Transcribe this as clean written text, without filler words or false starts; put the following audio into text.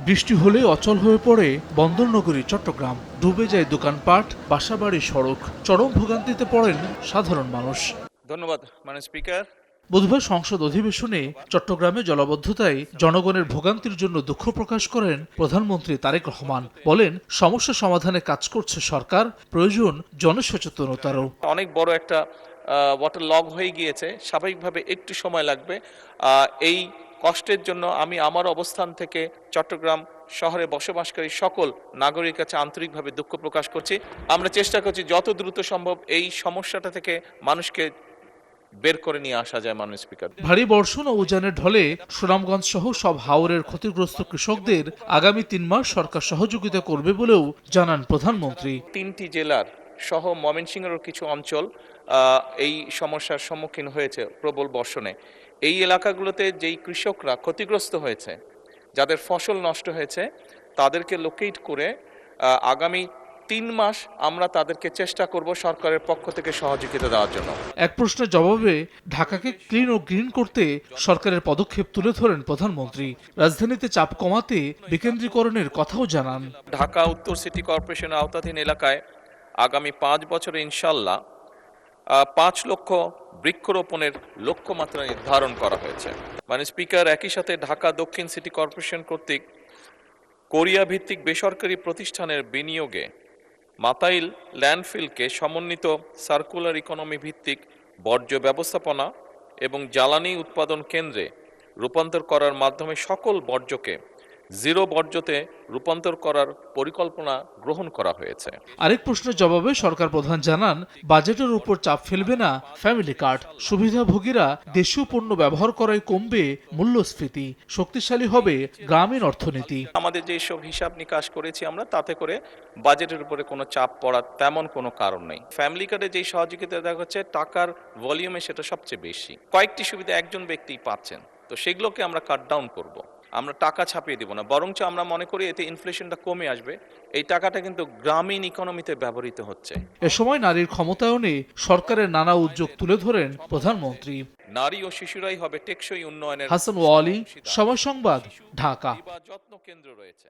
বৃষ্টি হলে অচল হয়ে পড়ে বন্দরনগরী চট্টগ্রাম, ডুবে যায় দোকানপাট, বাসাবাড়ি, সড়ক। চরম ভোগান্তিতে পড়েন সাধারণ মানুষ। ধন্যবাদ মাননীয় স্পিকার। বুধবার সংসদ অধিবেশনে চট্টগ্রামে জলাবদ্ধতায় জনগণের ভোগান্তির জন্য দুঃখ প্রকাশ করেন প্রধানমন্ত্রী তারেক রহমান। বলেন, সমস্যা সমাধানে কাজ করছে সরকার, প্রয়োজন জনসচেতনতারও। অনেক বড় একটা ওয়াটার লগ হয়ে গিয়েছে, স্বাভাবিকভাবে একটু সময় লাগবে। এই কষ্টের জন্য আমি আমার অবস্থান থেকে চট্টগ্রাম শহরে বসবাসকারী সকল নাগরিকের কাছে আন্তরিকভাবে দুঃখ প্রকাশ করছি। আমরা চেষ্টা করছি যত দ্রুত সম্ভব এই সমস্যাটা থেকে মানুষকে বের করে নিয়ে আসা যায়। মাননীয় স্পিকার, ভারী বর্ষণ ও উজানের ঢলে সুনামগঞ্জ সহ সব হাওরের ক্ষতিগ্রস্ত কৃষকদের আগামী ৩ মাস সরকার সহযোগিতা করবে বলেও জানান প্রধানমন্ত্রী। 3টি জেলার সহ ময়মনসিংহেরও কিছু অঞ্চল এই সমস্যার সম্মুখীন হয়েছে প্রবল বর্ষণে। এই এলাকাগুলোতে যেই কৃষকরা ক্ষতিগ্রস্ত হয়েছে, যাদের ফসল নষ্ট হয়েছে, তাদেরকে লোকেট করে আগামী 3 মাস আমরা তাদেরকে চেষ্টা করব সরকারের পক্ষ থেকে সহযোগিতা দেওয়ার জন্য। এক প্রশ্নের জবাবে ঢাকাকে ক্লিন ও গ্রিন করতে সরকারের পদক্ষেপ তুলে ধরেন প্রধানমন্ত্রী। রাজধানীতে চাপ কমাতে বিকেন্দ্রীকরণের কথাও জানান। ঢাকা উত্তর সিটি কর্পোরেশনের আওতাধীন এলাকায় আগামী 5 বছরে ইনশাল্লাহ 5 লক্ষ বৃক্ষরোপণের লক্ষ্যমাত্রা নির্ধারণ করা হয়েছে। মানে স্পিকার, একই সাথে ঢাকা দক্ষিণ সিটি কর্পোরেশন কর্তৃক কোরিয়া ভিত্তিক বেসরকারি প্রতিষ্ঠানের বিনিয়োগে মাতাইল ল্যান্ডফিলকে সমন্বিত সার্কুলার ইকোনমি ভিত্তিক বর্জ্য ব্যবস্থাপনা এবং জ্বালানি উৎপাদন কেন্দ্রে রূপান্তর করার মাধ্যমে সকল বর্জ্যকে জিরো বর্জ্যতে রূপান্তর করার পরিকল্পনা গ্রহণ করা হয়েছে। আরেক প্রশ্নের জবাবে সরকার প্রধান জানান, বাজেটের উপর চাপ ফেলবে না ফ্যামিলি কার্ড। সুবিধাভোগীরা দেশীয় পণ্য ব্যবহার করায় কমবে মূল্যস্ফীতি, শক্তিশালী হবে গ্রামীণ অর্থনীতি। আমাদের যে সব হিসাব নিকাশ করেছি আমরা, তাতে করে বাজেটের উপরে কোনো চাপ পড়ার তেমন কোনো কারণ নেই। ফ্যামিলি কার্ডে যেই সহযোগিতা দেখা হচ্ছে, টাকার ভলিউমে সেটা সবচেয়ে বেশি। কয়েকটি সুবিধা একজন ব্যক্তিই পাচ্ছেন, তো সেগুলোকে আমরা কাট ডাউন করব। আমরা টাকা ছাপিয়ে দিব না, বরঞ্চ আমরা মনে করি এতে ইনফ্লেশনটা কমে আসবে। এই টাকাটা কিন্তু গ্রামীণ ইকোনমিতে ব্যবহৃত হচ্ছে। এ সময় নারীর ক্ষমতায়নে সরকারের নানা উদ্যোগ তুলে ধরেন প্রধানমন্ত্রী। নারী ও শিশুরাই হবে টেকসই উন্নয়নের হাসান ওয়ালি, সময় সংবাদ, ঢাকা। যত্ন কেন্দ্র রয়েছে।